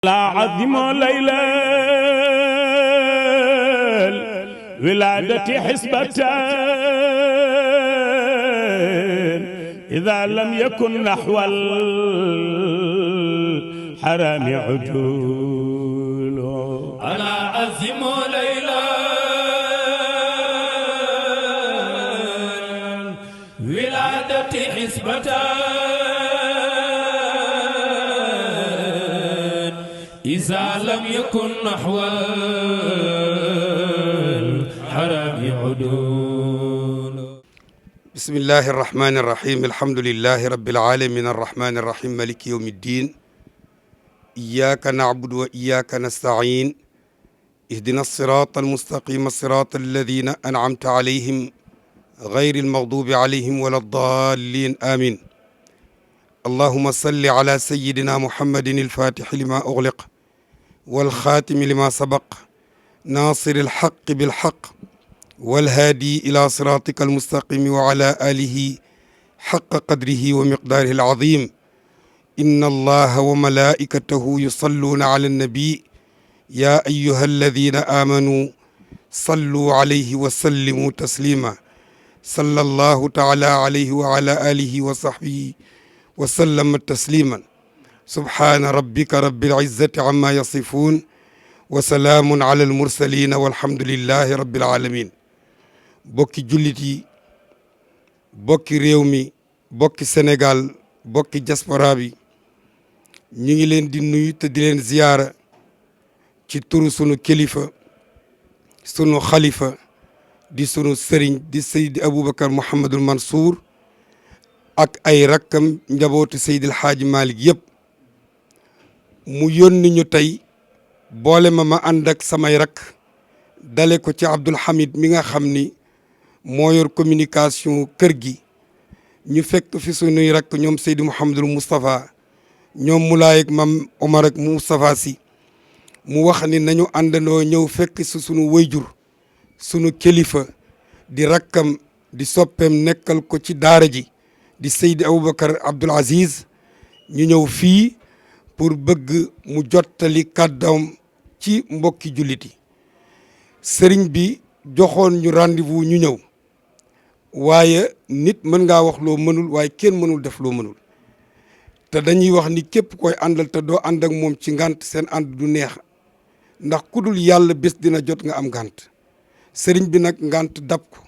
لا عظم ليلة الولادة حسبة إذا لم يكن نحو الحرام عدول. أنا عظم ليلة الولادة حسبة إذا لم يكن نحو الحرام عدول. بسم الله الرحمن الرحيم الحمد لله رب العالمين الرحمن الرحيم مالك يوم الدين إياك نعبد وإياك نستعين اهدنا الصراط المستقيم الصراط الذين أنعمت عليهم غير المغضوب عليهم ولا الضالين آمين. اللهم صل على سيدنا محمد الفاتح لما أغلق والخاتم لما سبق ناصر الحق بالحق والهادي إلى صراطك المستقيم وعلى آله حق قدره ومقداره العظيم. إن الله وملائكته يصلون على النبي يا أيها الذين آمنوا صلوا عليه وسلموا تسليما. صلى الله تعالى عليه وعلى آله وصحبه وسلم تسليما. سبحان ربك رب العزة عما يصفون وسلام على المرسلين والحمد لله رب العالمين. bokki jullit yi bokki réew mi bokki Sénégal bokki diaspora bi ñu ngi leen di nuyu te di leen ziyaara ci turu sunu kilifa sunu xalifa di sunu sëriñ di Seydi Aboubacar Mouhamadul Mansour ak ay rakkam njabootu Seydil Hadji Malick yëpp mu yónni ñu tey boole ma ànd ak samay rakk dale ko ci Abdoul Hamid mi nga xam ni moo yor communication kër gi ñu fekk fi sunuy rakk ñoom Seydi Mouhamadul Moustapha ñoom Moulay ak Mam Omar ak Moustapha Sy mu wax ni nañu àndandoo ñëw fekk si sunu wayjur sunu kilifa di rakkam di soppeem nekkal ko ci daara ji di Seydi Aboubacar Abdoul Aziz ñu ñëw fii pour bëgg mu jottali kàddoom ci mbokki jullit yi. sëriñ bi joxoon ñu rendez-vous ñu ñëw waaye nit mën ngaa wax loo mënul waaye kenn mënul def loo mënul te dañuy wax ni képp koy àndal te doo ànd ak moom ci ngant seen ànd du neex ndax ku dul yàlla bés dina jot nga am ngant sëriñ bi nag ngant dab ko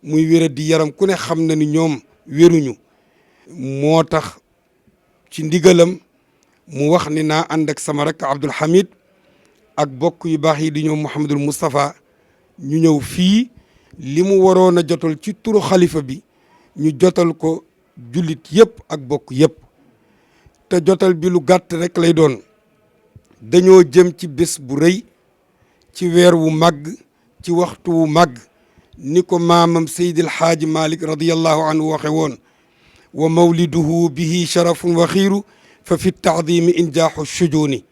muy wéra di yaram ku ne xam na ni ñoom wéruñu moo tax ci ndigalam mu wax ni naa ànd ak sama rakk Abdoul Hamid ak bokk yu baax yi di ñoom Mouhamadul Moustapha ñu ñëw fii li mu waroon a jotal ci turu xalifa bi ñu jotal ko jullit yëpp ak bokk yëpp te jotal bi lu gàtt rek lay doon. dañoo jëm ci bés bu rëy ci weer wu màgg ci waxtu wu màgg ni ko maamam Seydil Hadji Malick radiyallahu anhu waxe woon wa mawliduhu bihi sharafun wa xiiru fa fi taadimi injaaxu shujuuni.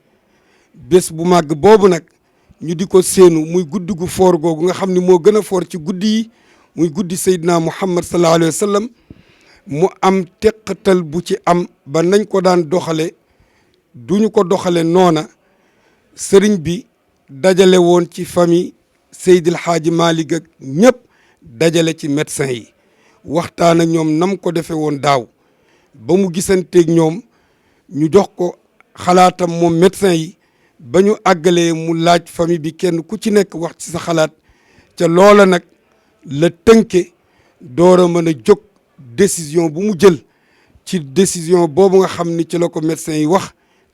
bés bu màgg boobu nag ñu di ko séenu muy guddi gu foor googu nga xam ne moo gën a foor ci guddi yi muy guddi Seydina Muhammad sallallahu alayhi wa sallam mu am teqatal bu ci am ba nañ ko daan doxale duñu ko doxale noona sëriñ bi dajale woon ci famille Seydil Hadji Malick ak ñëpp dajale ci médecin yi waxtaan ak ñoom nam ko defe woon daaw ba mu gisanteeg ñoom ñu jox ko xalaatam moom médecin yi ba ñu àggalee mu laaj famille bi kenn ku ci nekk wax ci sa xalaat ca loola nag la tënke door a mën a jóg décision bu mu jël ci décision boobu nga xam ni ci la ko médecin yi wax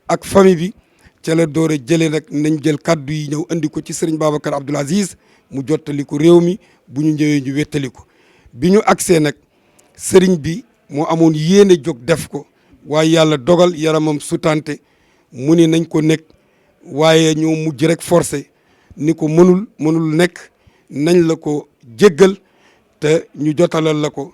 ak famille bi ca la door a jëlee nag nañ jël kàddu yi ñëw andi ko ci sëriñ Babacar Abdoul Aziz mu jottali ko réew mi bu ñu ñëwee ñu wettali ko bi ñu agsee nag sëriñ bi moo amoon yéene jóg def ko waaye yàlla dogal yaramam sutante mu ni nañ ko nekk waaye ñoo mujj rek forcé ni ko mënul nekk nañ la ko jéggal te ñu jotalal la ko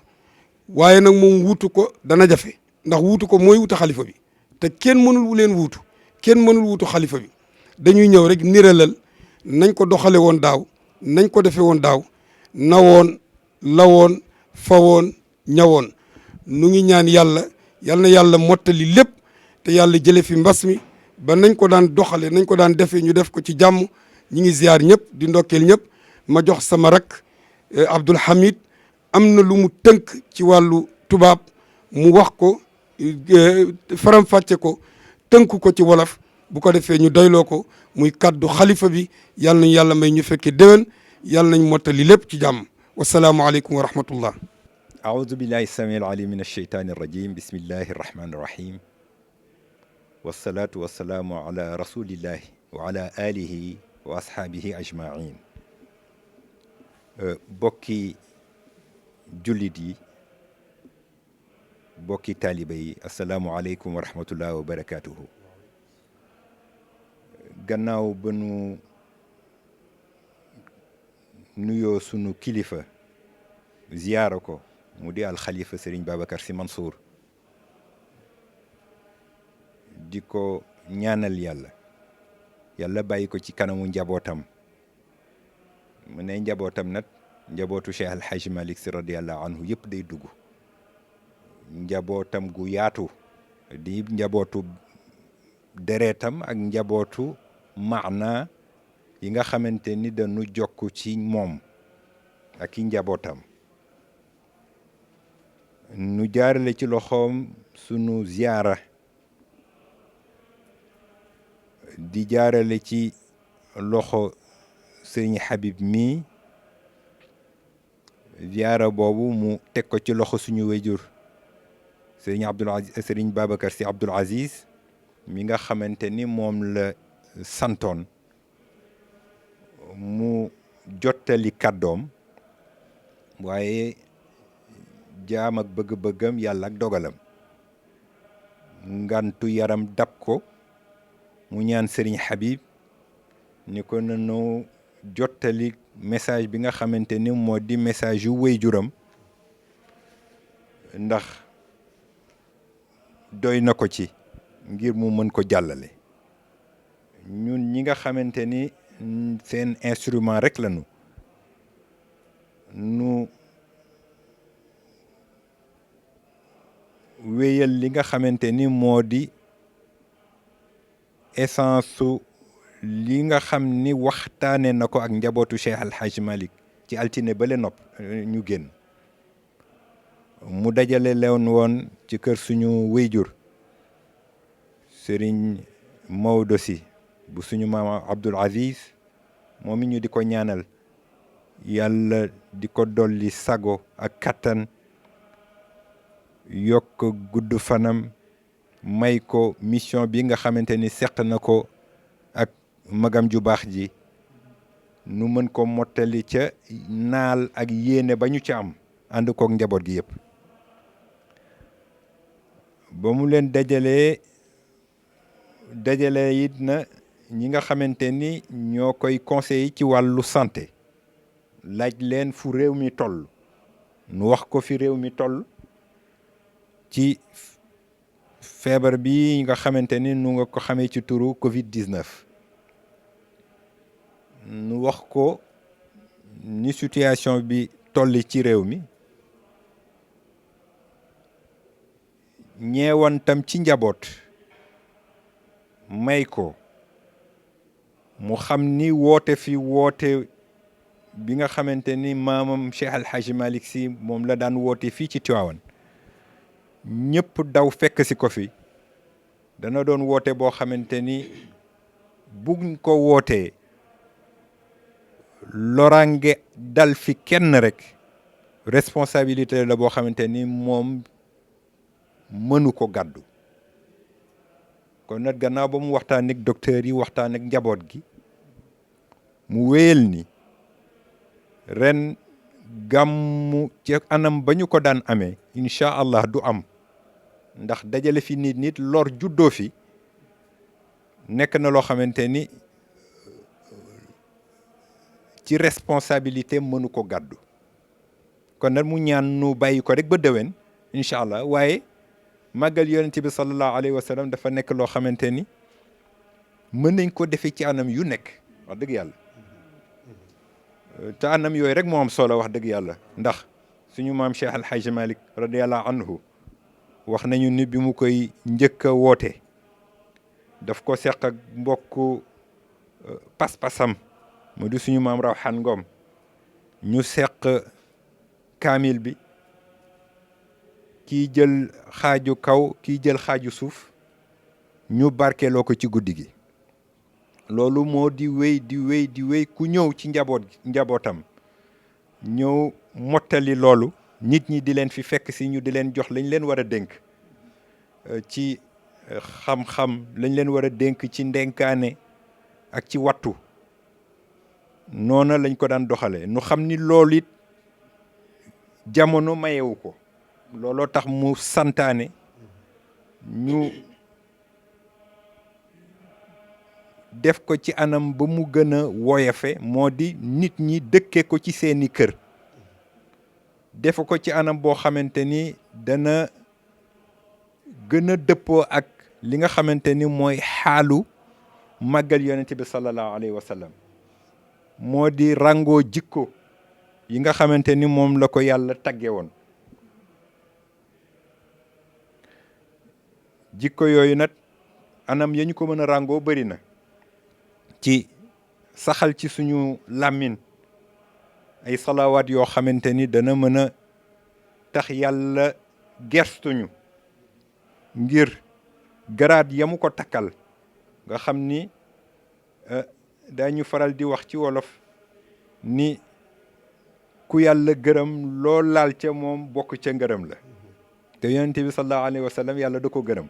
waaye nag moom wuutu ko dana jafe ndax wuutu ko mooy wutu xalifa bi te kenn mënul leen wuutu kenn mënul wuutu xalifa bi dañuy ñëw rek niralal nañ ko doxale woon daaw nañ ko defe woon daaw nawoon lawoon fawoon ñawoon nu ngi ñaan yàlla yal na yàlla mottali lépp te yàlla jële fi mbas mi ba nañ ko daan doxale nañ ko daan defee ñu def ko ci jàmm. ñi ngi ziar ñëpp di ndokkeel ñëpp ma jox sama rak Abdoul Hamid am na lu mu tënk ci wàllu tubaab mu wax ko faram-fàcce ko tënk ko ci wolof bu ko defee ñu doyloo ko muy kaddu xalifa bi yàlla nañu yàlla may ñu fekkee déwén yàlla nañ mottali lépp ci jàmm wasalaamualeykum wa rahmatullah. aoudu billahi samii alalim min alsheytani irrajim bismillahi irrahmani irrahim wasalaatu wasalaamu ala rasulillahi wa ala alihi wa ashaabihi ajmain bokki jullit yi bokki taaliba yi asalaamualeykum wa rahmatullah wa barakatuhu gannaaw ba nu nuyoo sunu kilifa ziyaara ko mu di alxalifa Serigne Babacar Sy Mansour di ko ñaanal yàlla bàyyi ko ci kanamu njabootam mu ne njabootam nag njabootu Cheikh Al Hadj Malick Sy radiyallahu anhu yëpp day dugg njabootam gu yaatu di njabootu deretam ak njabootu maana yi nga xamante ni dañu jokk ci moom ak i njabootam nu jaarale ci loxoom sunu ziyaara di jaarale ci loxo sëriñ Habib mi ziyaara boobu mu teg ko ci loxo suñu wéjur sëriñ Babacar Sy Abdoul Aziz mi nga xamante ni moom la santoon mu jottali kàddoom waaye jaam ak bëgg-bëggam yàlla ak dogalam ngantu yaram dab ko mu ñaan Serigne Habib ni ko nanu jottali message bi nga xamante ni moo di message yu waajuram ndax doy na ko ci ngir mu mën ko jàllale ñun ñi nga xamante ni seen instrument rek lañu nu wéyal li nga xamante ni moo di essence su li nga xam ni waxtaane na ko ak njabootu Cheikh Al Hadj Malick ci altine bale nopp ñu génn mu dajale leen woon ci kër suñu wéyjur Serigne Maodo Sy bu suñu maam Abdoul Aziz moom it ñu di ko ñaanal yàlla di ko dolli sago ak kattan yokk gudd fanam may ko mission bi nga xamante ni seq na ko ak magam ju baax ji nu mën ko mottali ca naal ak yéene ba ñu ca am ànd kook njaboot gi yëpp ba mu leen dajale it na ñi nga xamante ni ñoo koy conseiller ci wàllu santé laaj leen fu réew mi toll nu wax ko fi réew mi toll ci feebar bi nga xamante ni nu nga ko xamee ci turu Covid-19 nu wax ko ni situation bi tolli ci réew mi ñeewantam ci njaboot may ko mu xam ni woote bi nga xamante ni maamam Cheikh Al Hadj Malick Sy moom la daan woote fii ci Tivaouane ñëpp daw fekk si ko fi dana doon woote boo xamante ni buñ ko wootee loraange dal fi kenn rek responsabilité la boo xamante ni moom mënu ko gàddu kon nag gannaaw ba mu waxtaan ak docteur yi waxtaan ak njaboot gi mu wéyal ni ren gàmmu ci anam ba ñu ko daan amee incha allah du am ndax dajale fi nit lor juddoo fi nekk na loo xamante ni ci responsabilité mënu ko gàddu kon nag mu ñaan nu bàyyi ko rek ba déwén incha allah waaye màggal yonent bi sallallahu alayhi wa sallam dafa nekk loo xamante ni mën nañ ko defee ci anam yu nekk wax dëgg yàlla te anam yooyu rek moo am solo wax dëgg yàlla ndax suñu maam Cheikh Al Hadj Malick radiyallahu anhu wax nañu ni bi mu koy njëkk a woote daf ko seq ak mbokku pas-pasam mu di suñu maam Rawxaan Ngom ñu seq kaamil bi kii jël xaaju kaw kii jël xaaju suuf ñu barkeeloo ko ci guddi gi. loolu moo di wéy ku ñëw ci njabootam ñëw mottali loolu nit ñi di leen fi fekk si ñu di leen jox lañ leen war a dénk ci xam-xam lañ leen war a dénk ci ndenkaane ak ci wattu noona lañ ko daan doxalee nu xam ni loolu it jamono mayewu ko looloo tax mu santaane ñu def ko ci anam ba mu gën a woyofe moo di nit ñi dëkke ko ci seeni kër def ko ci anam boo xamante ni dana gën a dëppoo ak li nga xamante ni mooy xaalu màggal yonent bi sallallahu alayhi wa sallam moo di ràngoo jikko yi nga xamante ni moom la ko yàlla tagge woon jikko yooyu nag anam ya ñu ko mën a ràngoo bëri na ci saxal ci suñu làmmiñ ay salawaat yoo xamante ni dana mën a tax yàlla gerstuñu ngir garaat yamu ko takkal nga xam ni dañu faral di wax ci wolof ni ku yàlla gërëm loo laal ca moom bokk ca ngërëm la te yonent bi sallallahu alayhi wa sallam yàlla da ko gërëm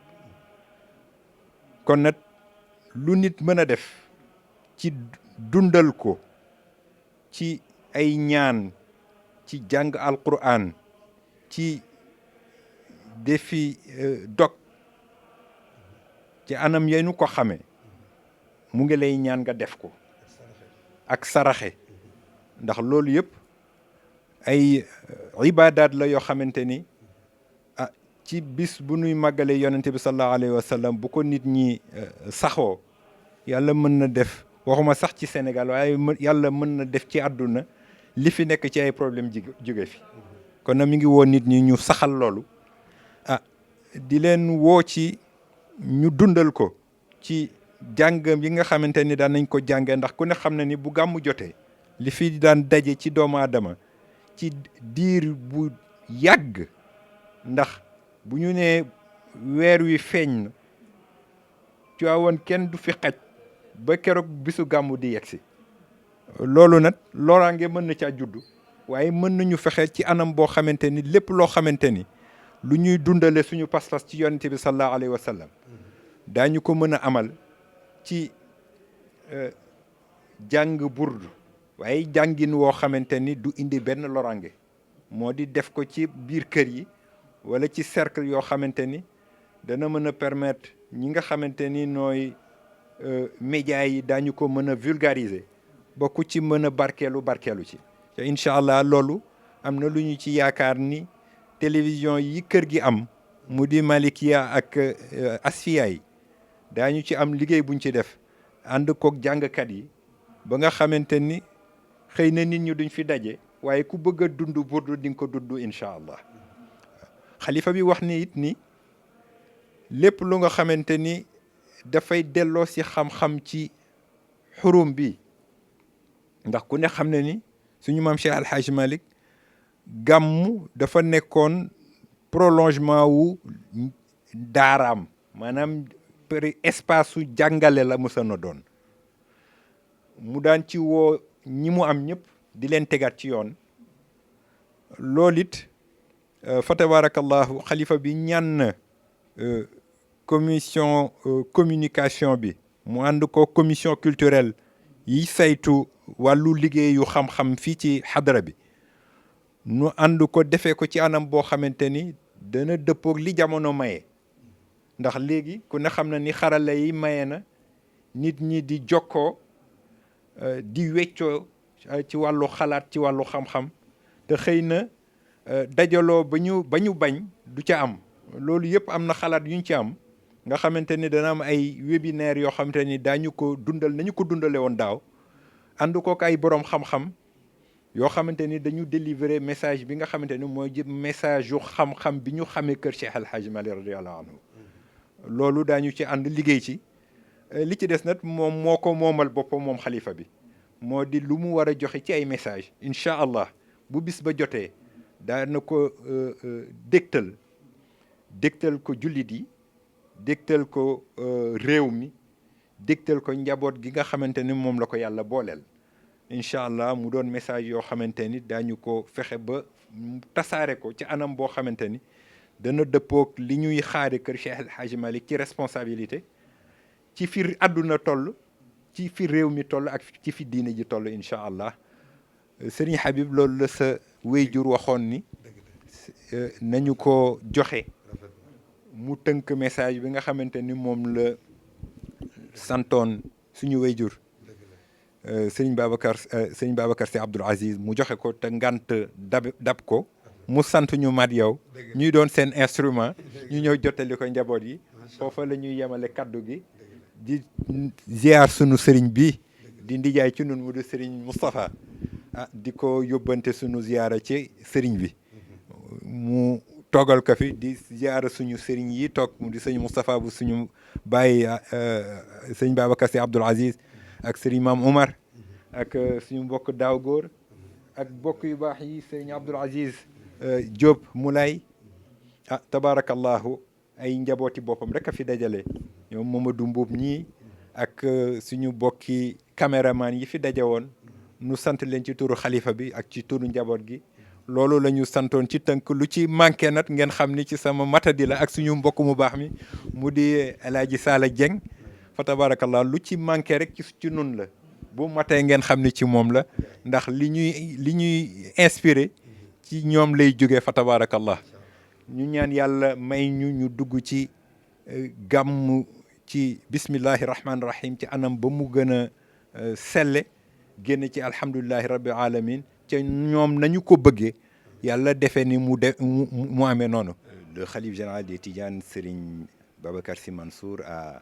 kon nag lu nit mën a def ci dundal ko ci ay ñaan ci jàng alquran ci defi dog ci anam yenu ko xame mu ngi lay ñaan nga def ko ak saraxe ndax loolu yëpp ay ibaadaat la yoo xamante ni ci bis bu nuy màggale yonente bi sallallahu alayhi wa sallam bu ko nit ñi saxoo yàlla mën na def waxuma sax ci Sénégal waaye yàlla mën na def ci àdduna li fi nekk ci ay problème jóge fi kon nag mi ngi woo nit ñi ñu saxal loolu di leen woo ci ñu dundal ko ci jàng yi nga xamante ni daan nañ ko jànge ndax ku ne xam na ni bu gàmmu jotee li fi daan daje ci doomu aadama ci diir bu yàgg ndax bu ñu nee weer wi feeñ na Tiwaawan kenn du fi xaj ba keroog bisu gàmmu di yegsi loolu nag loraange mën na caa juddu waaye mën nañu fexe ci anam boo xamante ni lépp loo xamante ni lu ñuy dundale suñu pas-pas ci yonente bi sallallahu alayhi wa sallam daañu ko mën a amal ci jàng burdu waaye jàngin woo xamante ni du indi benn loraange moo di def ko ci biir kër yi wala ci cercle yoo xamante ni dana mën a permettre ñi nga xamante ni nooy médias yi daañu ko mën a vulgariser ba ku ci mën a barkeelu ci te incha allah loolu am na lu ñu ci yaakaar ni télévision yi kër gi am mu di Malikia ak Asfiya yi daañu ci am liggéey buñ ci def ànd koog jàngkat yi ba nga xamante ni xëy na nit ñi duñ fi daje waaye ku bëgg a dund burdu di nga ko dund incha allah xalifa bi wax ni it ni lépp lu nga xamante ni dafay delloo si xam-xam ci xurum bi ndax ku ne xam ne ni suñu maam Cheikh Al Hadj Malick gàmmu dafa nekkoon prolongement wu daaraam maanaam espace su jàngale la mësa na doon mu daan ci woo ñi mu am ñëpp di leen tegaat ci yoon loolu it fa tabarakallahu xalifa bi ñaan na commission communication bi mu ànd ko commission culturelle yi saytu wàllu liggéeyu xam-xam fii ci xadara bi nu ànd ko defee ko ci anam boo xamante ni dana dëppoog li jamono maye ndax léegi ku ne xam na ni xarala yi maye na nit ñi di jokkoo di weccoo ci wàllu xalaat ci wàllu xam-xam te xëy na dajaloo ba ñu bañ du ca am loolu yëpp am na xalaat yuñ ci am nga xamante ni dana am ay webinaire yoo xamante ni daañu ko dundal nañu ko dundale woon daaw ànd kook ay boroom xam-xam yoo xamante ni dañu délivrer message bi nga xamante ni mooy jëm message yu xam-xam bi ñu xamee kër Cheikh El Hadj Malick radiyallahu anhu loolu daañu ci ànd liggéey ci li ci des nag moom moo ko moomal boppam moom xalifa bi moo di lu mu war a joxe ci ay message incha allah bu bis ba jotee daana ko dégtal ko jullit yi dégtal ko réew mi dégtal ko njaboot gi nga xamante ni moom la ko yàlla booleel incha allah mu doon message yoo xamante ni daañu ko fexe ba tasaare ko ci anam boo xamante ni dana dëppoog li ñuy xaare kër Cheikh El Hadji Malick ci responsabilité ci fi àdduna toll ci fi réew mi toll ak ci fi diine ji toll incha allah Serigne Habib loolu la sa wéyjur waxoon ni nañu ko joxe mu tënk message bi nga xamante ni moom la santoon suñu wéyjur Serigne Babacar Sy Abdoul Aziz mu joxe ko te ngant dab ko mu sant ñu mat yow ñuy doon seen instrument ñu ñëw jottali ko njaboot yi foofa la ñuy yemale kaddu gi di ziar sunu sëriñ bi di ndijaay ci nun mu di sëriñ Moustapha di ko yóbbante sunu ziara ci sëriñ bi mu toogal ko fi di ziara suñu sëriñ yi toog mu di sëñ Moustapha bu suñu bàyyi sëñ Babacar Sy Abdoul Aziz ak sëriñ Maam Oumar ak suñu mbokk daaw góor ak mbokk yu baax yi sëriñ Abdoul Aziz Diop Moulay tabarakallahu ay njabooti boppam rek a fi dajale ñoom Mamadou Mbuub ñii ak suñu bokki caméraman yi fi daje woon nu sant leen ci turu xalifa bi ak ci turu njaboot gi loolu la ñu santoon ci tënk lu ci manqué nag ngeen xam ni ci sama matadi la ak suñu mbokk mu baax mi mu di El Hadji Sala Dieng fa tabarakallah lu ci manqué rek ci nun la bu matee ngeen xam ni ci moom la ndax li ñuy inspiré ci ñoom lay jógee fa tabarakallah ñu ñaan yàlla may ñu dugg ci gàmm ci bismillahi rahmaani rahim ci anam ba mu gën a selle génn ci alhamdulillahi rabbil alamin ca ñoom nañu ko bëggee yàlla defee ni mu amee noonu. Le khalife général des Tidianes Serigne Babacar Sy Mansour a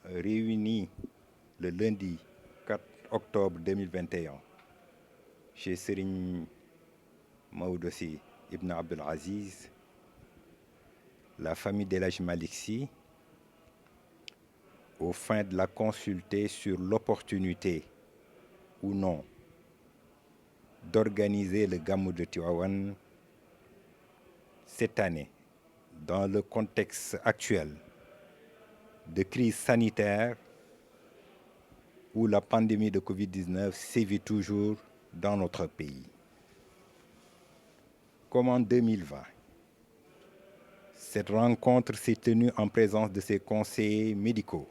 réuni le lundi 4 octobre 2021 chez Serigne Maodo Sy Ibn Abdoul Aziz la famille d'El Hadji Malick Sy aux fins de la consulter sur l'opportunité ou non d'organiser le Gamou de Tivaouane cette année dans le contexte actuel de crise sanitaire où la pandémie de Covid-19 sévit toujours dans notre pays. Comme en 2020, cette rencontre s'est tenue en présence de ses conseillers médicaux,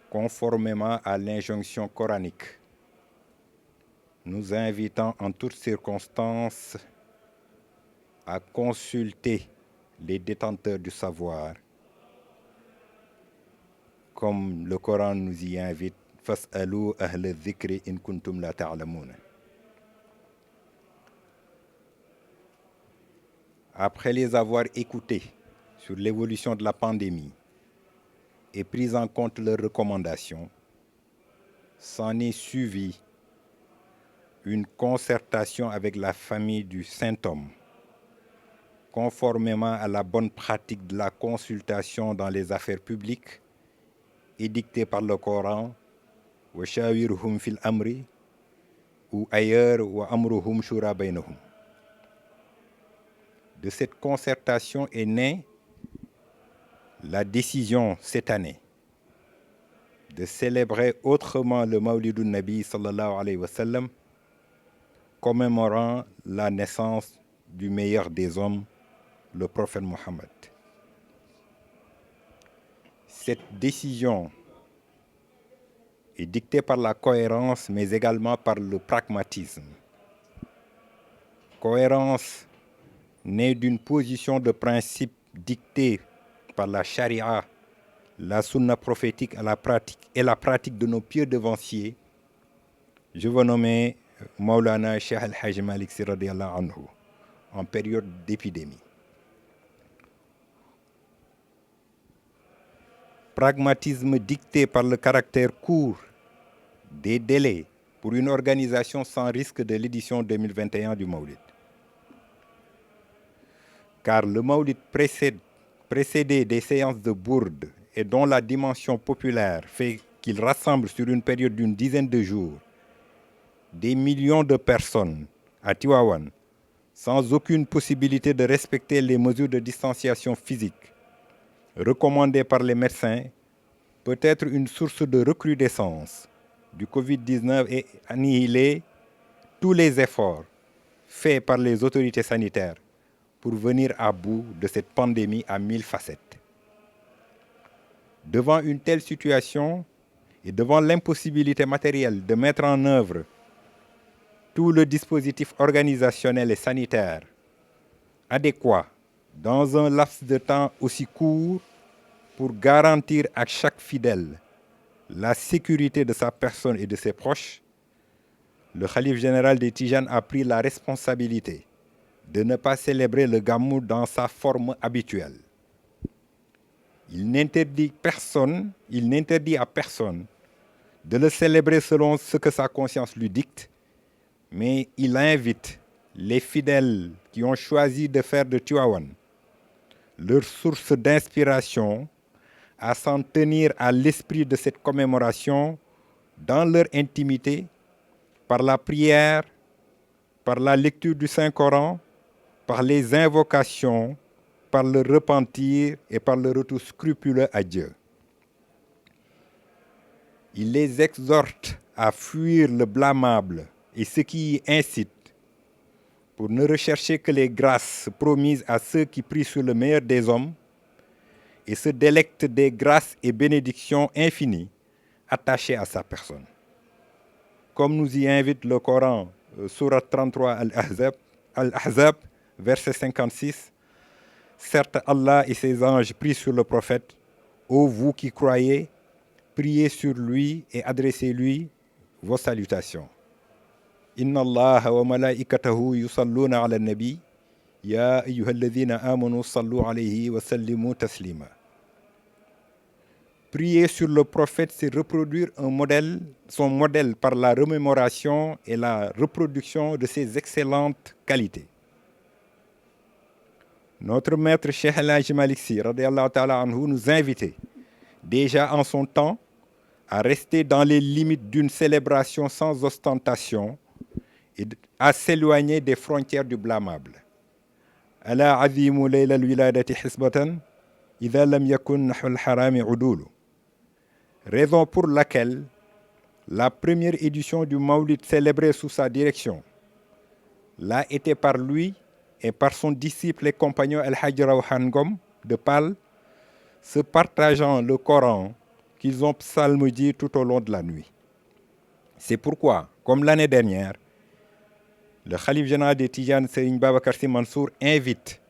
conformément à l'injonction coranique, nous invitant en toutes circonstances à consulter les détenteurs du savoir, comme le Coran nous y invite, fas'alou ahla dhikri in kuntum la ta'lamoun. Après les avoir écoutés sur l'évolution de la pandémie et pris en compte leurs recommandations, s'en est suivi une concertation avec la famille du Saint-Homme, conformément à la bonne pratique de la consultation dans les affaires publiques édictée par le Coran, wa shawirhum fil amri, ou ailleurs, wa amruhum shura baynahum. De cette concertation est née la décision cette année de célébrer autrement le Mawlidun Nabi sallallahu alayhi wa sallam, commémorant la naissance du meilleur des hommes, le prophète Mohammed. Cette décision est dictée par la cohérence, mais également par le pragmatisme. Cohérence née d'une position de principe dictée par la charia, la sunna prophétique et la pratique de nos pieux devanciers. Je veux nommer Maulana Cheikh El Hadji Malick Sy radiyallahu anhu en période d'épidémie. Pragmatisme dicté par le caractère court des délais pour une organisation sans risque de l'édition 2021 du Maulid. Car le Maulid précédé des séances de bourde et dont la dimension populaire fait qu'il rassemble sur une période d'une dizaine de jours des millions de personnes à Tivaouane sans aucune possibilité de respecter les mesures de distanciation physique recommandées par les médecins peut être une source de recrudescence du Covid-19 et annihiler tous les efforts faits par les autorités sanitaires pour venir à bout de cette pandémie à 1000 facettes. Devant une telle situation et devant l'impossibilité matérielle de mettre en œuvre tout le dispositif organisationnel et sanitaire adéquat dans un laps de temps aussi court pour garantir à chaque fidèle la sécurité de sa personne et de ses proches, le khalife général des Tijanes a pris la responsabilité de ne pas célébrer le Gamou dans sa forme habituelle. Il n'interdit à personne de le célébrer selon ce que sa conscience lui dicte, mais il invite les fidèles qui ont choisi de faire de Tivaouane leur source d'inspiration à s'en tenir à l'esprit de cette commémoration dans leur intimité, par la prière, par la lecture du Saint-Coran, par les invocations, par le repentir et par le retour scrupuleux à Dieu. Il les exhorte à fuir le blâmable et ce qui y incite, pour ne rechercher que les grâces promises à ceux qui prient sur le meilleur des hommes et se délectent des grâces et bénédictions infinies attachées à sa personne. Comme nous y invite le Coran, Sourate 33 Al-Ahzab, verset 56, « Certes, Allah et ses anges prient sur le prophète. Ô vous qui croyez, priez sur lui et adressez-lui vos salutations. Inna Allah wa malaikatahu yusalluna ala nabi, ya ayyuhalladhina amanu sallu alayhi wa sallimu taslima. » Prier sur le prophète, c'est reproduire son modèle par la remémoration et la reproduction de ses excellentes qualités. Notre maître Cheikh El Hadji Malick Sy radiyallahu ta'ala anhu nous invitait déjà en son temps à rester dans les limites d'une célébration sans ostentation et à s'éloigner des frontières du blâmable. Ala azimu layla al-wiladati hisbatan idha lam yakun nahwa al-harami udulu. Raison pour laquelle la première édition du Maoulid célébrée sous sa direction l'a été par lui et par son disciple et compagnon El-Hadji Rawhan Ngom de Pal, se partageant le Coran qu'ils ont psalmodié tout au long de la nuit. C'est pourquoi, comme l'année dernière, le khalife général des Tijanes, Serigne Babacar Sy Mansour, invite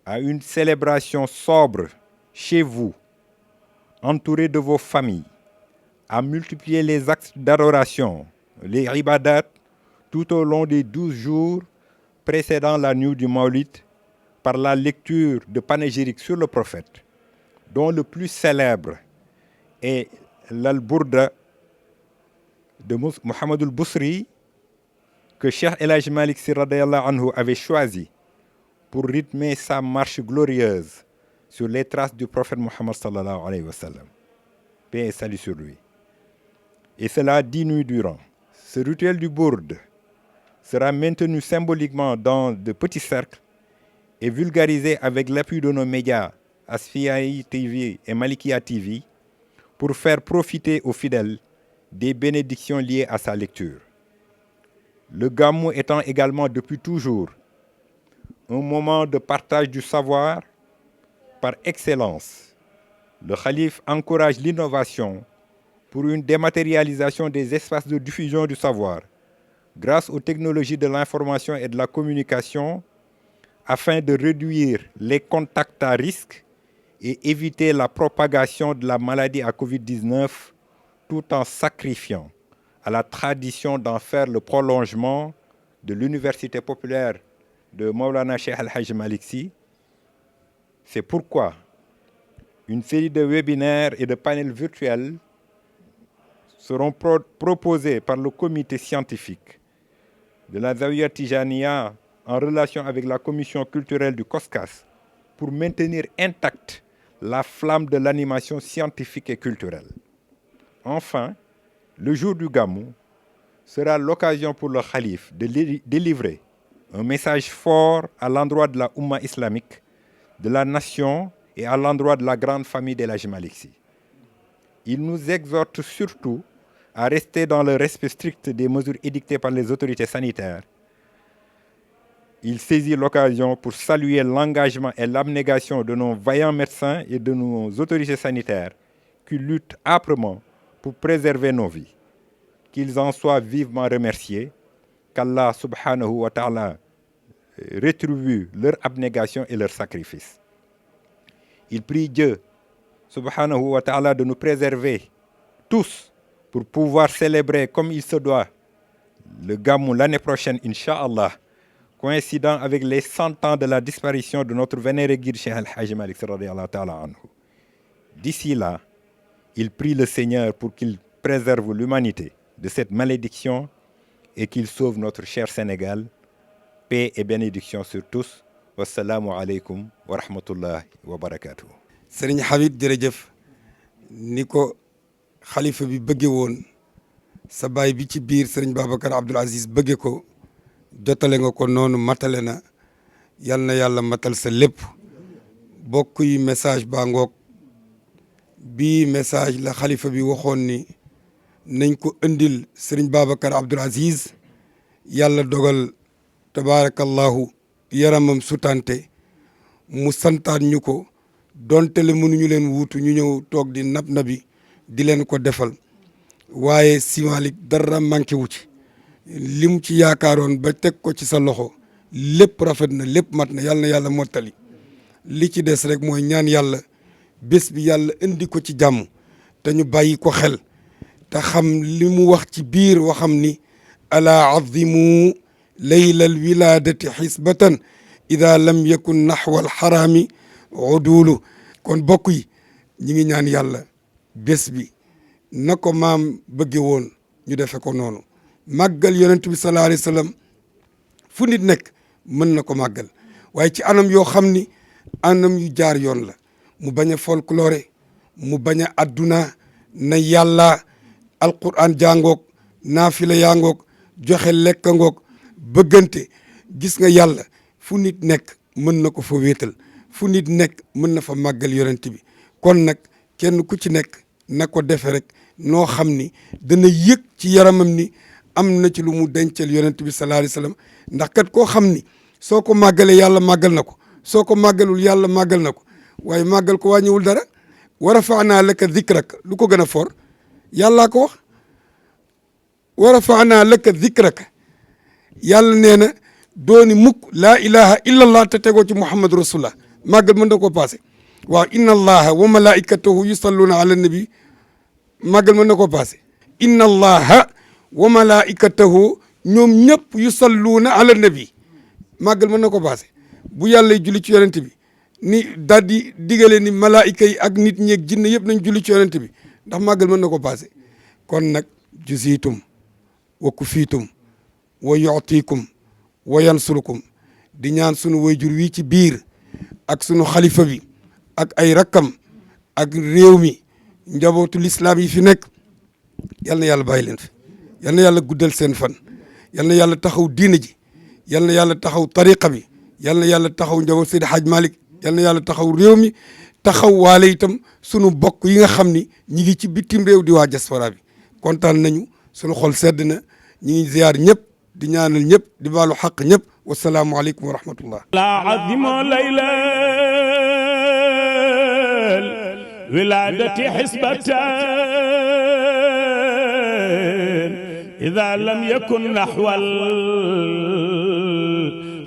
à une célébration sobre chez vous, entouré de vos familles, à multiplier les actes d'adoration, les ibadat, tout au long des 12 jours précédant la nuit du Maulid, par la lecture de panégyriques sur le prophète, dont le plus célèbre est l'Al-Bourda de Mohamed al-Bousri, que Cheikh El Hadji Malick Sy radiyallahu anhu avait choisi pour rythmer sa marche glorieuse sur les traces du prophète Mohammed sallallahu alayhi wa sallam. Paix et salut sur lui. Et cela 10 nuits durant. Ce rituel du Bourde sera maintenu symboliquement dans de petits cercles et vulgarisé avec l'appui de nos médias Asfiyahi TV et Malikia TV pour faire profiter aux fidèles des bénédictions liées à sa lecture. Le Gamou étant également depuis toujours un moment de partage du savoir par excellence. Le khalife encourage l'innovation pour une dématérialisation des espaces de diffusion du savoir grâce aux technologies de l'information et de la communication afin de réduire les contacts à risque et éviter la propagation de la maladie à Covid-19 tout en sacrifiant à la tradition d'en faire le prolongement de l'université populaire de Maulana Cheikh El Hadji Malick Sy. C'est pourquoi une série de webinaires et de panels virtuels seront proposés par le comité scientifique de la Zawiya Tijaniya en relation avec la commission culturelle du COSCAS pour maintenir intacte la flamme de l'animation scientifique et culturelle. Enfin, le jour du Gamou sera l'occasion pour le Khalif de délivrer un message fort à l'endroit de la Oumma islamique, de la nation et à l'endroit de la grande famille d'El Hadji Malick Sy. Il nous exhorte surtout à rester dans le respect strict des mesures édictées par les autorités sanitaires. Il saisit l'occasion pour saluer l'engagement et l'abnégation de nos vaillants médecins et de nos autorités sanitaires qui luttent âprement pour préserver nos vies. Qu'ils en soient vivement remerciés, qu'Allah subhanahu wa ta'ala rétribue leur abnégation et leur sacrifice. Il prie Dieu subhanahu wa ta'ala de nous préserver tous pour pouvoir célébrer comme il se doit le Gamou l'année prochaine, Inch'Allah, coïncidant avec les 100 ans de la disparition de notre vénéré guide Cheikh El Hadji Malick Sy radiyallahu ta'ala anhu. D'ici là, il prie le Seigneur pour qu'il préserve l'humanité de cette malédiction et qu'il sauve notre cher Sénégal. Paix et bénédiction sur tous. Wassalamu alaikum wa rahmatullahi wa barakatuh. Serigne Habib jërëjëf ni ko xalifa bi bëgge woon sa baay bi ci biir Serigne Babacar Abdoul Aziz bëgge ko jotale nga ko noonu matale na yal na yàlla matal sa lépp bokk yi message baa ngoog bii message la xalifa bi waxoon ni nañ ko indil Serigne Babacar Abdoul Aziz yàlla dogal tabaarakallahu yaramam sutante mu santaan ñu ko donte le mënuñu leen wuutu ñu ñëw toog di nab nabi di leen ko defal waaye si Malick dara manqué wu ci li mu ci yaakaaroon ba teg ko ci sa loxo lépp rafet na lépp mat na yàlla mottali li ci des rek mooy ñaan yàlla bés bi yàlla indi ko ci jàmm te ñu bàyyi ko xel te xam li mu wax ci biir waxam ni ala azimu layla al wiladati xisbatan ida lam yakun naxwa al xaraami udulu kon bokk yi ñi ngi ñaan yàlla bés bi na ko maam bëgge woon ñu defe ko noonu màggal yonent bi sallallahu alayhi wa sallam fu nit nekk mën na ko màggal waaye ci anam yoo xam ni anam yu jaar yoon la mu bañ a folklore mu bañ a adduna na yàlla alquran jàngoog naafila yaa ngoog joxe lekka ngoog bëggante gis nga yàlla fu nit nekk mën na ko fa wéetal fu nit nekk mën na fa màggal yonent bi kon nag kenn ku ci nekk na ko defe rek noo xam ni dana yëg ci yaramam ni am na ci lu mu dencal yonent bi sallallahu alayhi wasallam ndax kat koo xam ni soo ko màggalee yàlla màggal na ko soo ko màggalul yàlla màggal na ko waaye màggal ko wàññiwul dara wa rafa'naa laka dhikrak lu ko gën a for yàllaa ko wax wa rafa'naa laka dhikraka yàlla nee na dooni mukk laa ilaha illa allah te tegoo ci muhammadu rasulullah màggal mën na koo passé waaw inna allaha wa malaikatahu yusalluna ala nabi màggal mën na koo passé inna allaha wa malaikatahu ñoom ñëpp yusalluna ala nabi màggal mën na ko passé bu yàlla julli ci yonent bi ni daal di digale ni malaayika yi ak nit ñeeg jinne yëpp nañ julli ci yonent bi ndax màggal mën na ko passé kon nag jusiitum wa kufiitum wa yu'tikum wa yansurukum di ñaan sunu wayjur wi ci biir ak sunu xalifa bi ak ay rakkam ak réew mi njabootu lislaam yi fi nekk yal na yàlla bàyyi leen fi yal na yàlla guddal seen fan yal na yàlla taxaw diina ji yal na yàlla taxaw tariqa bi yal na yàlla taxaw njaboot Seydi Hadj Malick yal na yàlla taxaw réew mi taxaw waale itam sunu bokk yi nga xam ni ñi ngi ci bitim réew di waa diaspora bi kontaan nañu sunu xol sedd na ñi ngi ziyaar ñëpp di ñaanal ñëpp di baalu xaq ñëpp wasalaamu aleykum wa rahmatullah la azimo laylal wiladati xisbatan ida lam yakun naxwal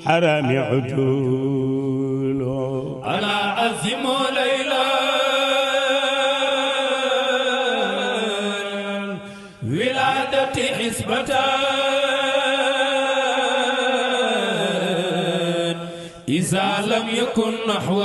xarami udulu ana azimo laylal wiladati xisbatan إذا لم يكن نحو